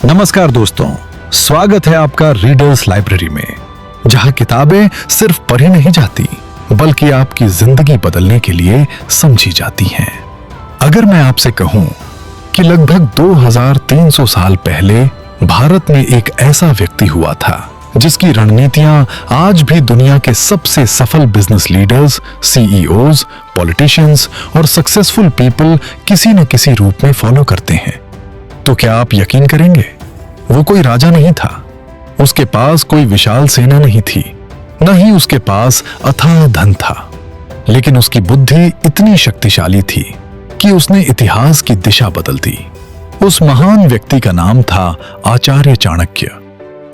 नमस्कार दोस्तों, स्वागत है आपका रीडर्स लाइब्रेरी में, जहां किताबें सिर्फ पढ़ी नहीं जाती बल्कि आपकी जिंदगी बदलने के लिए समझी जाती हैं। अगर मैं आपसे कहूं कि लगभग 2300 साल पहले भारत में एक ऐसा व्यक्ति हुआ था जिसकी रणनीतियां आज भी दुनिया के सबसे सफल बिजनेस लीडर्स, सीईओज, पॉलिटिशियंस और सक्सेसफुल पीपल किसी न किसी रूप में फॉलो करते हैं, तो क्या आप यकीन करेंगे? वो कोई राजा नहीं था, उसके पास कोई विशाल सेना नहीं थी, न ही उसके पास अथाह धन था, लेकिन उसकी बुद्धि इतनी शक्तिशाली थी कि उसने इतिहास की दिशा बदल दी। उस महान व्यक्ति का नाम था आचार्य चाणक्य।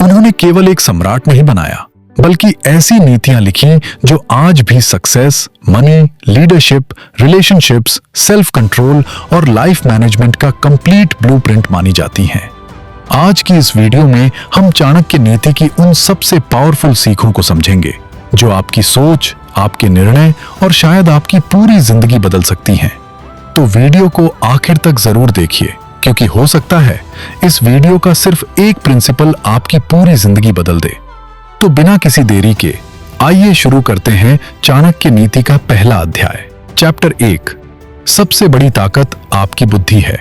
उन्होंने केवल एक सम्राट नहीं बनाया, बल्कि ऐसी नीतियां लिखी जो आज भी success, money, leadership, relationships, self control और लाइफ मैनेजमेंट का कंप्लीट ब्लूप्रिंट मानी जाती हैं। आज की इस वीडियो में हम चाणक्य नीति की उन सबसे पावरफुल सीखों को समझेंगे जो आपकी सोच, आपके निर्णय और शायद आपकी पूरी जिंदगी बदल सकती हैं। तो वीडियो को आखिर तक जरूर देखिए, क्योंकि हो सकता है इस वीडियो का सिर्फ एक प्रिंसिपल आपकी पूरी जिंदगी बदल दे। तो बिना किसी देरी के आइए शुरू करते हैं चाणक्य नीति का पहला अध्याय। चैप्टर 1, सबसे बड़ी ताकत आपकी बुद्धि है।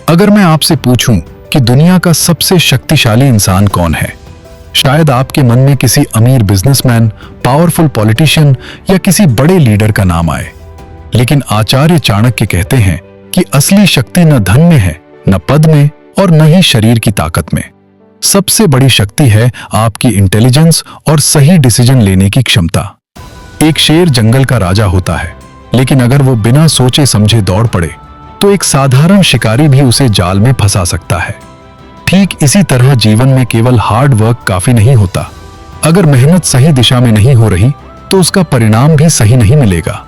अगर मैं आपसे पूछूं कि दुनिया का सबसे शक्तिशाली इंसान कौन है, शायद आपके मन में किसी अमीर बिजनेसमैन, पावरफुल पॉलिटिशियन या किसी बड़े लीडर का नाम आए। लेकिन आचार्य चाणक्य कहते हैं कि असली शक्ति न धन में है, न पद में और न ही शरीर की ताकत में। सबसे बड़ी शक्ति है आपकी इंटेलिजेंस और सही डिसीजन लेने की क्षमता। एक शेर जंगल का राजा होता है, लेकिन अगर वो बिना सोचे समझे दौड़ पड़े तो एक साधारण शिकारी भी उसे जाल में फंसा सकता है। ठीक इसी तरह जीवन में केवल हार्ड वर्क काफी नहीं होता। अगर मेहनत सही दिशा में नहीं हो रही तो उसका परिणाम भी सही नहीं मिलेगा।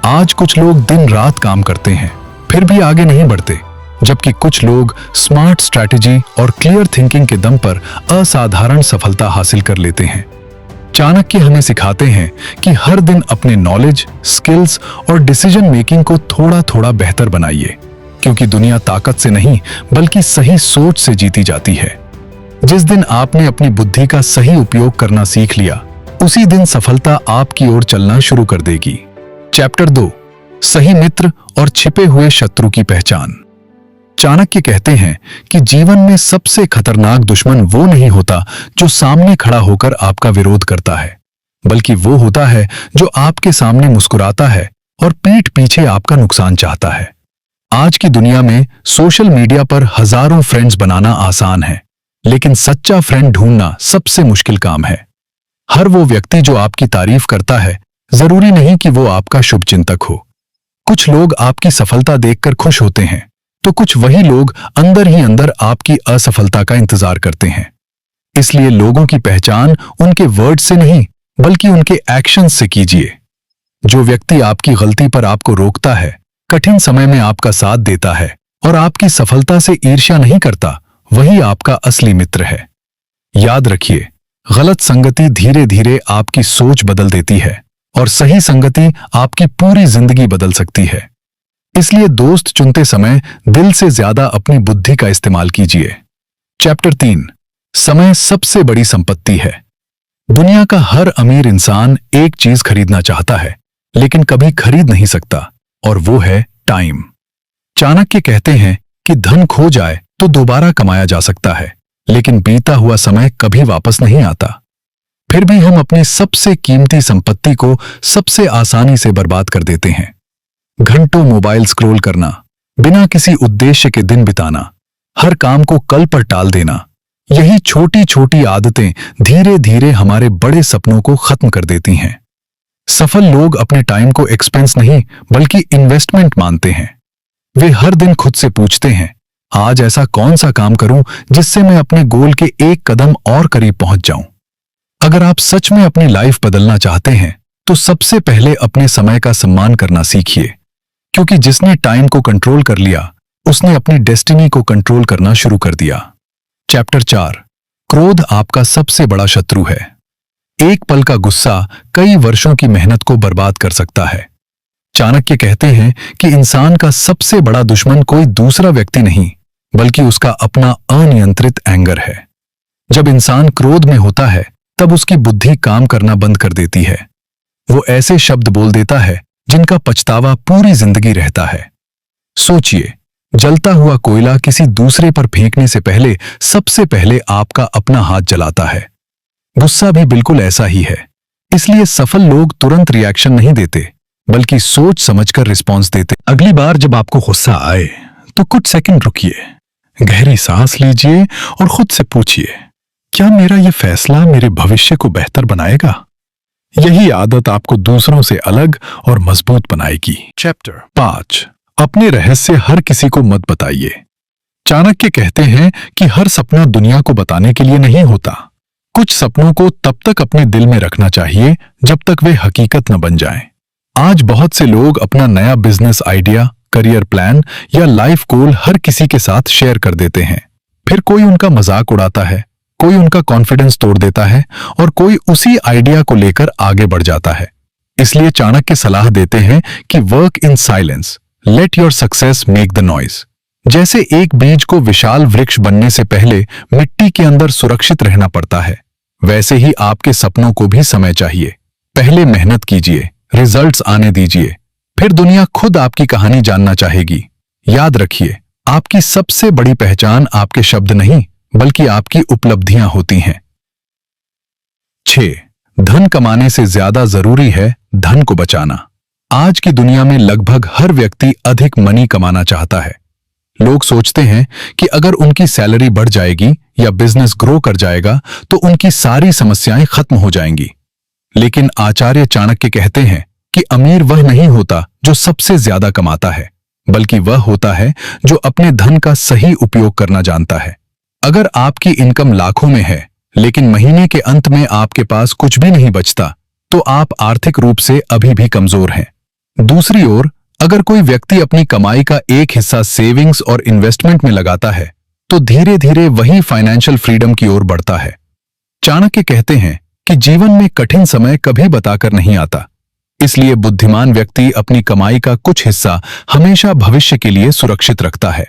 आज कुछ लोग दिन रात काम करते हैं फिर भी आगे नहीं बढ़ते, जबकि कुछ लोग स्मार्ट स्ट्रैटेजी और क्लियर थिंकिंग के दम पर असाधारण सफलता हासिल कर लेते हैं। चाणक्य हमें सिखाते हैं कि हर दिन अपने नॉलेज, स्किल्स और डिसीजन मेकिंग को थोड़ा थोड़ा बेहतर बनाइए, क्योंकि दुनिया ताकत से नहीं बल्कि सही सोच से जीती जाती है। जिस दिन आपने अपनी बुद्धि का सही उपयोग करना सीख लिया, उसी दिन सफलता आपकी ओर चलना शुरू कर देगी। चैप्टर 2, सही मित्र और छिपे हुए शत्रु की पहचान। चाणक्य कहते हैं कि जीवन में सबसे खतरनाक दुश्मन वो नहीं होता जो सामने खड़ा होकर आपका विरोध करता है, बल्कि वो होता है जो आपके सामने मुस्कुराता है और पीठ पीछे आपका नुकसान चाहता है। आज की दुनिया में सोशल मीडिया पर हजारों फ्रेंड्स बनाना आसान है, लेकिन सच्चा फ्रेंड ढूंढना सबसे मुश्किल काम है। हर वो व्यक्ति जो आपकी तारीफ करता है, जरूरी नहीं कि वो आपका शुभचिंतक हो। कुछ लोग आपकी सफलता देखकर खुश होते हैं, तो कुछ वही लोग अंदर ही अंदर आपकी असफलता का इंतजार करते हैं। इसलिए लोगों की पहचान उनके वर्ड से नहीं बल्कि उनके एक्शन से कीजिए। जो व्यक्ति आपकी गलती पर आपको रोकता है, कठिन समय में आपका साथ देता है और आपकी सफलता से ईर्ष्या नहीं करता, वही आपका असली मित्र है। याद रखिए, गलत संगति धीरे धीरे आपकी सोच बदल देती है और सही संगति आपकी पूरी जिंदगी बदल सकती है। इसलिए दोस्त चुनते समय दिल से ज्यादा अपनी बुद्धि का इस्तेमाल कीजिए। चैप्टर 3, समय सबसे बड़ी संपत्ति है। दुनिया का हर अमीर इंसान एक चीज खरीदना चाहता है, लेकिन कभी खरीद नहीं सकता, और वो है टाइम। चाणक्य कहते हैं कि धन खो जाए तो दोबारा कमाया जा सकता है, लेकिन बीता हुआ समय कभी वापस नहीं आता। फिर भी हम अपनी सबसे कीमती संपत्ति को सबसे आसानी से बर्बाद कर देते हैं। घंटों मोबाइल स्क्रॉल करना, बिना किसी उद्देश्य के दिन बिताना, हर काम को कल पर टाल देना, यही छोटी छोटी आदतें धीरे धीरे हमारे बड़े सपनों को खत्म कर देती हैं। सफल लोग अपने टाइम को एक्सपेंस नहीं बल्कि इन्वेस्टमेंट मानते हैं। वे हर दिन खुद से पूछते हैं, आज ऐसा कौन सा काम करूं जिससे मैं अपने गोल के एक कदम और करीब पहुंच जाऊं। अगर आप सच में अपनी लाइफ बदलना चाहते हैं तो सबसे पहले अपने समय का सम्मान करना सीखिए, क्योंकि जिसने टाइम को कंट्रोल कर लिया उसने अपनी डेस्टिनी को कंट्रोल करना शुरू कर दिया। चैप्टर 4, क्रोध आपका सबसे बड़ा शत्रु है। एक पल का गुस्सा कई वर्षों की मेहनत को बर्बाद कर सकता है। चाणक्य कहते हैं कि इंसान का सबसे बड़ा दुश्मन कोई दूसरा व्यक्ति नहीं बल्कि उसका अपना अनियंत्रित एंगर है। जब इंसान क्रोध में होता है तब उसकी बुद्धि काम करना बंद कर देती है। वो ऐसे शब्द बोल देता है जिनका पछतावा पूरी जिंदगी रहता है। सोचिए, जलता हुआ कोयला किसी दूसरे पर फेंकने से पहले सबसे पहले आपका अपना हाथ जलाता है। गुस्सा भी बिल्कुल ऐसा ही है। इसलिए सफल लोग तुरंत रिएक्शन नहीं देते, बल्कि सोच समझकर रिस्पॉन्स देते। अगली बार जब आपको गुस्सा आए तो कुछ सेकंड रुकिए, गहरी सांस लीजिए और खुद से पूछिए, क्या मेरा यह फैसला मेरे भविष्य को बेहतर बनाएगा? यही आदत आपको दूसरों से अलग और मजबूत बनाएगी। चैप्टर 5, अपने रहस्य हर किसी को मत बताइए। चाणक्य कहते हैं कि हर सपना दुनिया को बताने के लिए नहीं होता। कुछ सपनों को तब तक अपने दिल में रखना चाहिए जब तक वे हकीकत न बन जाएं। आज बहुत से लोग अपना नया बिजनेस आइडिया, करियर प्लान या लाइफ गोल हर किसी के साथ शेयर कर देते हैं। फिर कोई उनका मजाक उड़ाता है, कोई उनका कॉन्फिडेंस तोड़ देता है और कोई उसी आइडिया को लेकर आगे बढ़ जाता है। इसलिए चाणक्य सलाह देते हैं कि work in silence, let your success make the noise. जैसे एक बीज को विशाल वृक्ष बनने से पहले मिट्टी के अंदर सुरक्षित रहना पड़ता है, वैसे ही आपके सपनों को भी समय चाहिए। पहले मेहनत कीजिए, रिजल्ट्स आने दीजिए, फिर दुनिया खुद आपकी कहानी जानना चाहेगी। याद रखिए, आपकी सबसे बड़ी पहचान आपके शब्द नहीं बल्कि आपकी उपलब्धियां होती हैं। 6, धन कमाने से ज्यादा जरूरी है धन को बचाना। आज की दुनिया में लगभग हर व्यक्ति अधिक मनी कमाना चाहता है। लोग सोचते हैं कि अगर उनकी सैलरी बढ़ जाएगी या बिजनेस ग्रो कर जाएगा तो उनकी सारी समस्याएं खत्म हो जाएंगी। लेकिन आचार्य चाणक्य कहते हैं कि अमीर वह नहीं होता जो सबसे ज्यादा कमाता है, बल्कि वह होता है जो अपने धन का सही उपयोग करना जानता है। अगर आपकी इनकम लाखों में है लेकिन महीने के अंत में आपके पास कुछ भी नहीं बचता, तो आप आर्थिक रूप से अभी भी कमजोर हैं। दूसरी ओर, अगर कोई व्यक्ति अपनी कमाई का एक हिस्सा सेविंग्स और इन्वेस्टमेंट में लगाता है तो धीरे धीरे वही फाइनेंशियल फ्रीडम की ओर बढ़ता है। चाणक्य कहते हैं कि जीवन में कठिन समय कभी बताकर नहीं आता, इसलिए बुद्धिमान व्यक्ति अपनी कमाई का कुछ हिस्सा हमेशा भविष्य के लिए सुरक्षित रखता है।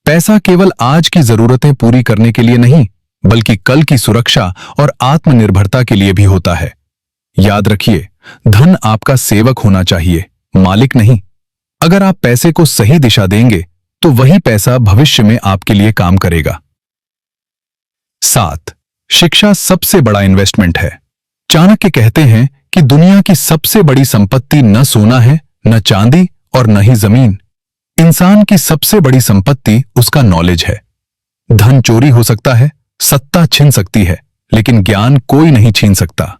पैसा केवल आज की जरूरतें पूरी करने के लिए नहीं, बल्कि कल की सुरक्षा और आत्मनिर्भरता के लिए भी होता है। याद रखिए, धन आपका सेवक होना चाहिए, मालिक नहीं। अगर आप पैसे को सही दिशा देंगे तो वही पैसा भविष्य में आपके लिए काम करेगा। 7, शिक्षा सबसे बड़ा इन्वेस्टमेंट है। चाणक्य कहते हैं कि दुनिया की सबसे बड़ी संपत्ति न सोना है, न चांदी और न ही जमीन। इंसान की सबसे बड़ी संपत्ति उसका नॉलेज है। धन चोरी हो सकता है, सत्ता छिन सकती है, लेकिन ज्ञान कोई नहीं छीन सकता।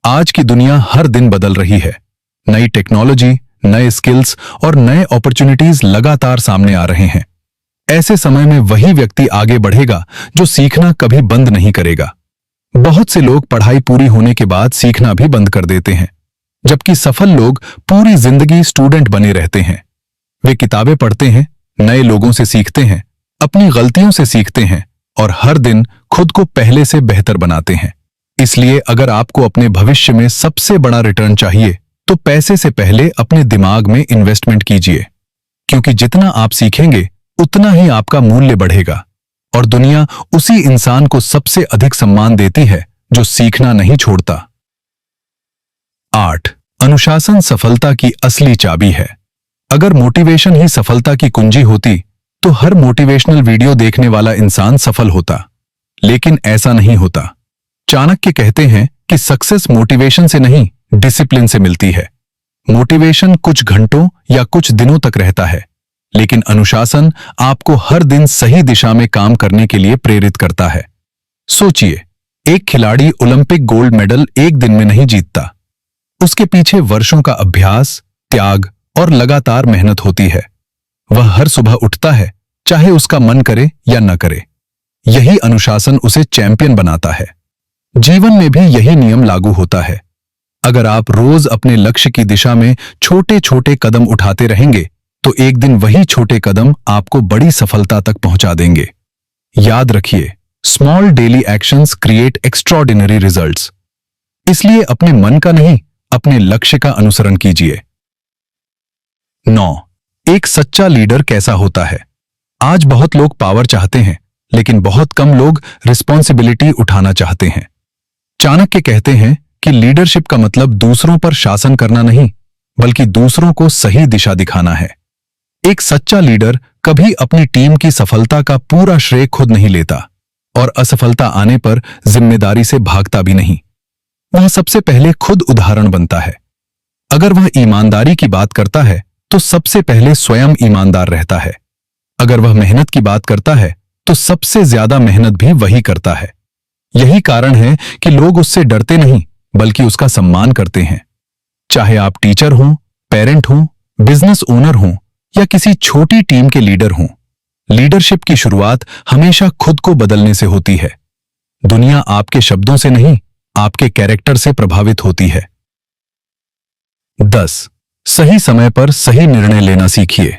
आज की दुनिया हर दिन बदल रही है। नई टेक्नोलॉजी, नए स्किल्स और नए अपॉर्चुनिटीज लगातार सामने आ रहे हैं। ऐसे समय में वही व्यक्ति आगे बढ़ेगा जो सीखना कभी बंद नहीं करेगा। बहुत से लोग पढ़ाई पूरी होने के बाद सीखना भी बंद कर देते हैं, जबकि सफल लोग पूरी जिंदगी स्टूडेंट बने रहते हैं। वे किताबें पढ़ते हैं, नए लोगों से सीखते हैं, अपनी गलतियों से सीखते हैं और हर दिन खुद को पहले से बेहतर बनाते हैं। इसलिए अगर आपको अपने भविष्य में सबसे बड़ा रिटर्न चाहिए तो पैसे से पहले अपने दिमाग में इन्वेस्टमेंट कीजिए, क्योंकि जितना आप सीखेंगे उतना ही आपका मूल्य बढ़ेगा और दुनिया उसी इंसान को सबसे अधिक सम्मान देती है जो सीखना नहीं छोड़ता। 8, अनुशासन सफलता की असली चाबी है। अगर मोटिवेशन ही सफलता की कुंजी होती तो हर मोटिवेशनल वीडियो देखने वाला इंसान सफल होता, लेकिन ऐसा नहीं होता। चाणक्य कहते हैं कि सक्सेस मोटिवेशन से नहीं, डिसिप्लिन से मिलती है। मोटिवेशन कुछ घंटों या कुछ दिनों तक रहता है, लेकिन अनुशासन आपको हर दिन सही दिशा में काम करने के लिए प्रेरित करता है। सोचिए, एक खिलाड़ी ओलंपिक गोल्ड मेडल एक दिन में नहीं जीतता। उसके पीछे वर्षों का अभ्यास, त्याग और लगातार मेहनत होती है। वह हर सुबह उठता है, चाहे उसका मन करे या न करे। यही अनुशासन उसे चैंपियन बनाता है। जीवन में भी यही नियम लागू होता है। अगर आप रोज अपने लक्ष्य की दिशा में छोटे छोटे कदम उठाते रहेंगे तो एक दिन वही छोटे कदम आपको बड़ी सफलता तक पहुंचा देंगे। याद रखिए, small daily actions create extraordinary results. इसलिए अपने मन का नहीं, अपने लक्ष्य का अनुसरण कीजिए। 9, एक सच्चा लीडर कैसा होता है। आज बहुत लोग पावर चाहते हैं, लेकिन बहुत कम लोग रिस्पॉन्सिबिलिटी उठाना चाहते हैं। चाणक्य कहते हैं कि लीडरशिप का मतलब दूसरों पर शासन करना नहीं, बल्कि दूसरों को सही दिशा दिखाना है। एक सच्चा लीडर कभी अपनी टीम की सफलता का पूरा श्रेय खुद नहीं लेता और असफलता आने पर जिम्मेदारी से भागता भी नहीं। वह सबसे पहले खुद उदाहरण बनता है। अगर वह ईमानदारी की बात करता है तो सबसे पहले स्वयं ईमानदार रहता है। अगर वह मेहनत की बात करता है तो सबसे ज्यादा मेहनत भी वही करता है। यही कारण है कि लोग उससे डरते नहीं, बल्कि उसका सम्मान करते हैं। चाहे आप टीचर हों, पेरेंट हों, बिजनेस ओनर हों या किसी छोटी टीम के लीडर हों, लीडरशिप की शुरुआत हमेशा खुद को बदलने से होती है। दुनिया आपके शब्दों से नहीं, आपके कैरेक्टर से प्रभावित होती है। 10. सही समय पर सही निर्णय लेना सीखिए।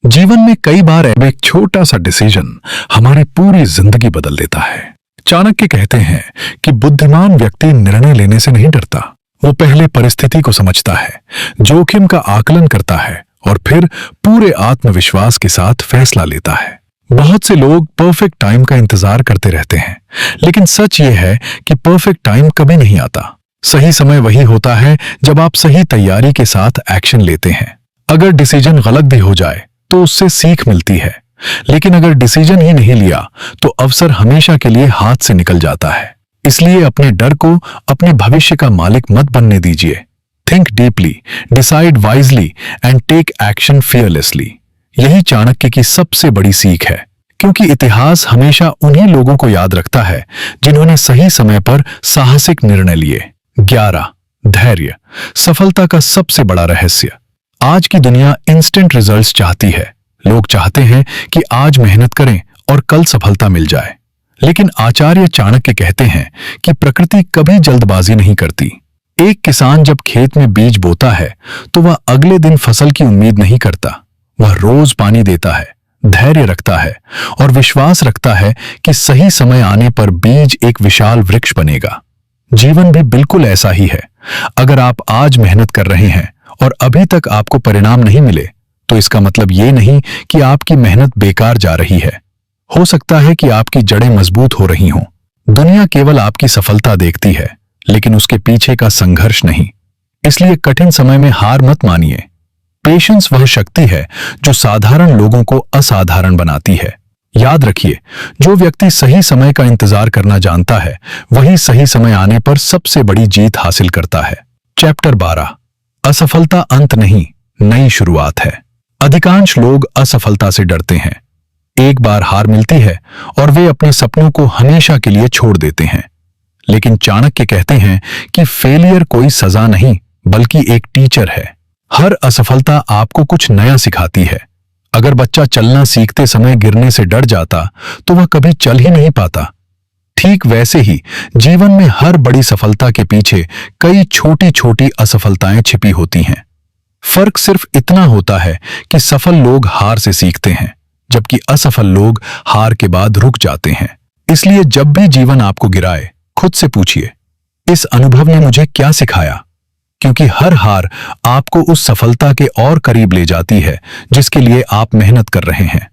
जीवन में कई बार एक छोटा सा डिसीजन हमारी पूरी जिंदगी बदल देता है। चाणक्य कहते हैं कि बुद्धिमान व्यक्ति निर्णय लेने से नहीं डरता। वो पहले परिस्थिति को समझता है, जोखिम का आकलन करता है और फिर पूरे आत्मविश्वास के साथ फैसला लेता है। बहुत से लोग परफेक्ट टाइम का इंतजार करते रहते हैं, लेकिन सच ये है कि परफेक्ट टाइम कभी नहीं आता। सही समय वही होता है जब आप सही तैयारी के साथ एक्शन लेते हैं। अगर डिसीजन गलत भी हो जाए तो उससे सीख मिलती है, लेकिन अगर डिसीजन ही नहीं लिया तो अवसर हमेशा के लिए हाथ से निकल जाता है। इसलिए अपने डर को अपने भविष्य का मालिक मत बनने दीजिए। Think deeply, decide wisely and take action fearlessly. यही चाणक्य की सबसे बड़ी सीख है, क्योंकि इतिहास हमेशा उन्हीं लोगों को याद रखता है जिन्होंने सही समय पर साहसिक निर्णय लिए। 11. धैर्य, सफलता का सबसे बड़ा रहस्य। आज की दुनिया इंस्टेंट रिजल्ट्स चाहती है। लोग चाहते हैं कि आज मेहनत करें और कल सफलता मिल जाए, लेकिन आचार्य चाणक्य कहते हैं कि प्रकृति कभी जल्दबाजी नहीं करती। एक किसान जब खेत में बीज बोता है तो वह अगले दिन फसल की उम्मीद नहीं करता। वह रोज पानी देता है, धैर्य रखता है और विश्वास रखता है कि सही समय आने पर बीज एक विशाल वृक्ष बनेगा। जीवन भी बिल्कुल ऐसा ही है। अगर आप आज मेहनत कर रहे हैं और अभी तक आपको परिणाम नहीं मिले, तो इसका मतलब ये नहीं कि आपकी मेहनत बेकार जा रही है। हो सकता है कि आपकी जड़ें मजबूत हो रही हों। दुनिया केवल आपकी सफलता देखती है, लेकिन उसके पीछे का संघर्ष नहीं। इसलिए कठिन समय में हार मत मानिए। पेशेंस वह शक्ति है जो साधारण लोगों को असाधारण बनाती है। याद रखिए, जो व्यक्ति सही समय का इंतजार करना जानता है, वही सही समय आने पर सबसे बड़ी जीत हासिल करता है। चैप्टर 12. असफलता अंत नहीं, नई शुरुआत है। अधिकांश लोग असफलता से डरते हैं। एक बार हार मिलती है और वे अपने सपनों को हमेशा के लिए छोड़ देते हैं। लेकिन चाणक्य कहते हैं कि फेलियर कोई सजा नहीं, बल्कि एक टीचर है। हर असफलता आपको कुछ नया सिखाती है। अगर बच्चा चलना सीखते समय गिरने से डर जाता तो वह कभी चल ही नहीं पाता। ठीक वैसे ही जीवन में हर बड़ी सफलता के पीछे कई छोटी छोटी असफलताएं छिपी होती हैं। फर्क सिर्फ इतना होता है कि सफल लोग हार से सीखते हैं, जबकि असफल लोग हार के बाद रुक जाते हैं। इसलिए जब भी जीवन आपको गिराए, खुद से पूछिए, इस अनुभव ने मुझे क्या सिखाया? क्योंकि हर हार आपको उस सफलता के और करीब ले जाती है जिसके लिए आप मेहनत कर रहे हैं।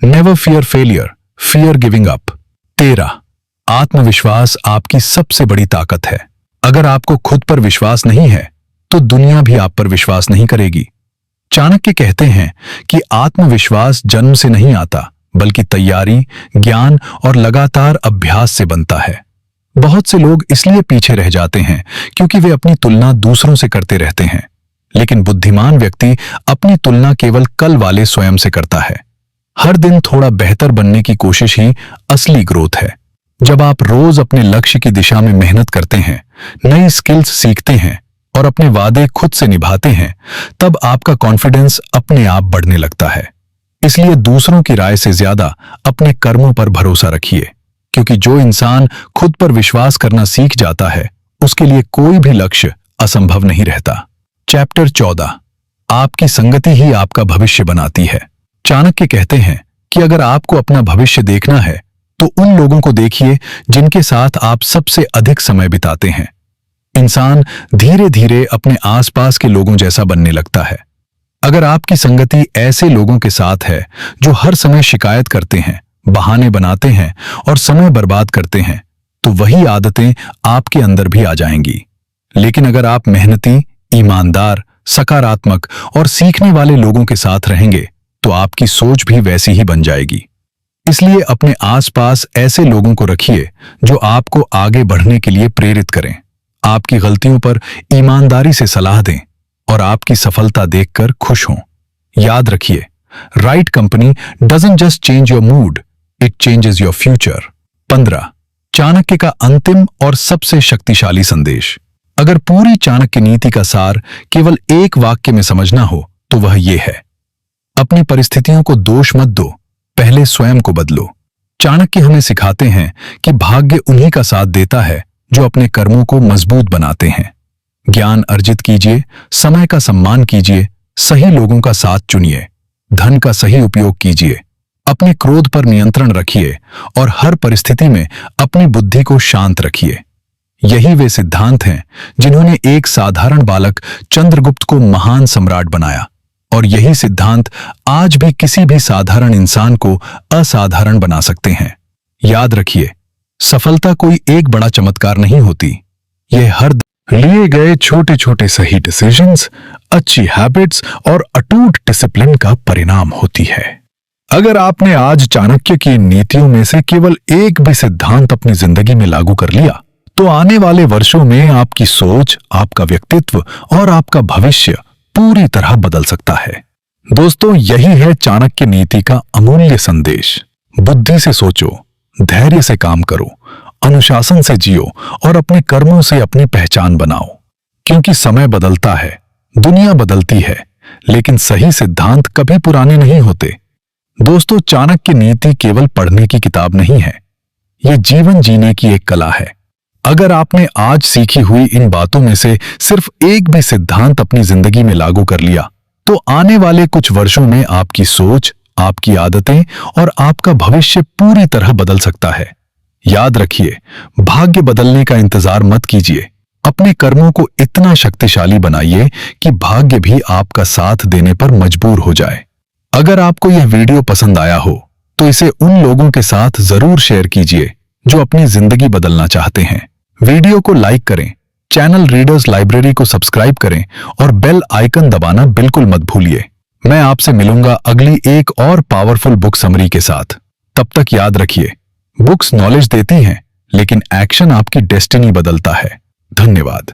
Never fear failure, fear giving up. 13. आत्मविश्वास आपकी सबसे बड़ी ताकत है। अगर आपको खुद पर विश्वास नहीं है तो दुनिया भी आप पर विश्वास नहीं करेगी। चाणक्य कहते हैं कि आत्मविश्वास जन्म से नहीं आता, बल्कि तैयारी, ज्ञान और लगातार अभ्यास से बनता है। बहुत से लोग इसलिए पीछे रह जाते हैं क्योंकि वे अपनी तुलना दूसरों से करते रहते हैं, लेकिन बुद्धिमान व्यक्ति अपनी तुलना केवल कल वाले स्वयं से करता है। हर दिन थोड़ा बेहतर बनने की कोशिश ही असली ग्रोथ है। जब आप रोज अपने लक्ष्य की दिशा में मेहनत करते हैं, नई स्किल्स सीखते हैं और अपने वादे खुद से निभाते हैं, तब आपका कॉन्फिडेंस अपने आप बढ़ने लगता है। इसलिए दूसरों की राय से ज्यादा अपने कर्मों पर भरोसा रखिए, क्योंकि जो इंसान खुद पर विश्वास करना सीख जाता है, उसके लिए कोई भी लक्ष्य असंभव नहीं रहता। चैप्टर 14. आपकी संगति ही आपका भविष्य बनाती है। चाणक्य कहते हैं कि अगर आपको अपना भविष्य देखना है तो उन लोगों को देखिए जिनके साथ आप सबसे अधिक समय बिताते हैं। इंसान धीरे धीरे अपने आसपास के लोगों जैसा बनने लगता है। अगर आपकी संगति ऐसे लोगों के साथ है जो हर समय शिकायत करते हैं, बहाने बनाते हैं और समय बर्बाद करते हैं, तो वही आदतें आपके अंदर भी आ जाएंगी। लेकिन अगर आप मेहनती, ईमानदार, सकारात्मक और सीखने वाले लोगों के साथ रहेंगे तो आपकी सोच भी वैसी ही बन जाएगी। इसलिए अपने आसपास ऐसे लोगों को रखिए जो आपको आगे बढ़ने के लिए प्रेरित करें, आपकी गलतियों पर ईमानदारी से सलाह दें और आपकी सफलता देखकर खुश हों। याद रखिए, right company doesn't just change your mood, it changes your future. 15. Chanakya का अंतिम और सबसे शक्तिशाली संदेश। अगर पूरी चाणक्य नीति का सार केवल एक वाक्य में समझना हो तो वह यह है, अपनी परिस्थितियों को दोष मत दो, पहले स्वयं को बदलो। चाणक्य हमें सिखाते हैं कि भाग्य उन्हीं का साथ देता है जो अपने कर्मों को मजबूत बनाते हैं। ज्ञान अर्जित कीजिए, समय का सम्मान कीजिए, सही लोगों का साथ चुनिए, धन का सही उपयोग कीजिए, अपने क्रोध पर नियंत्रण रखिए और हर परिस्थिति में अपनी बुद्धि को शांत रखिए। यही वे सिद्धांत हैं जिन्होंने एक साधारण बालक चंद्रगुप्त को महान सम्राट बनाया, और यही सिद्धांत आज भी किसी भी साधारण इंसान को असाधारण बना सकते हैं। याद रखिए, सफलता कोई एक बड़ा चमत्कार नहीं होती, यह हर लिए गए छोटे छोटे सही डिसीजंस, अच्छी हैबिट्स और अटूट डिसिप्लिन का परिणाम होती है। अगर आपने आज चाणक्य की नीतियों में से केवल एक भी सिद्धांत अपनी जिंदगी में लागू कर लिया तो आने वाले वर्षों में आपकी सोच, आपका व्यक्तित्व और आपका भविष्य पूरी तरह बदल सकता है। दोस्तों, यही है चाणक्य नीति का अमूल्य संदेश। बुद्धि से सोचो, धैर्य से काम करो, अनुशासन से जियो और अपने कर्मों से अपनी पहचान बनाओ। क्योंकि समय बदलता है, दुनिया बदलती है, लेकिन सही सिद्धांत कभी पुराने नहीं होते। दोस्तों, चाणक्य नीति केवल पढ़ने की किताब नहीं है, यह जीवन जीने की एक कला है। अगर आपने आज सीखी हुई इन बातों में से सिर्फ एक भी सिद्धांत अपनी जिंदगी में लागू कर लिया तो आने वाले कुछ वर्षों में आपकी सोच, आपकी आदतें और आपका भविष्य पूरी तरह बदल सकता है। याद रखिए, भाग्य बदलने का इंतजार मत कीजिए, अपने कर्मों को इतना शक्तिशाली बनाइए कि भाग्य भी आपका साथ देने पर मजबूर हो जाए। अगर आपको यह वीडियो पसंद आया हो तो इसे उन लोगों के साथ जरूर शेयर कीजिए जो अपनी जिंदगी बदलना चाहते हैं। वीडियो को लाइक करें, चैनल रीडर्स लाइब्रेरी को सब्सक्राइब करें और बेल आइकन दबाना बिल्कुल मत भूलिए। मैं आपसे मिलूंगा अगली एक और पावरफुल बुक समरी के साथ। तब तक याद रखिए, बुक्स नॉलेज देती हैं, लेकिन एक्शन आपकी डेस्टिनी बदलता है। धन्यवाद।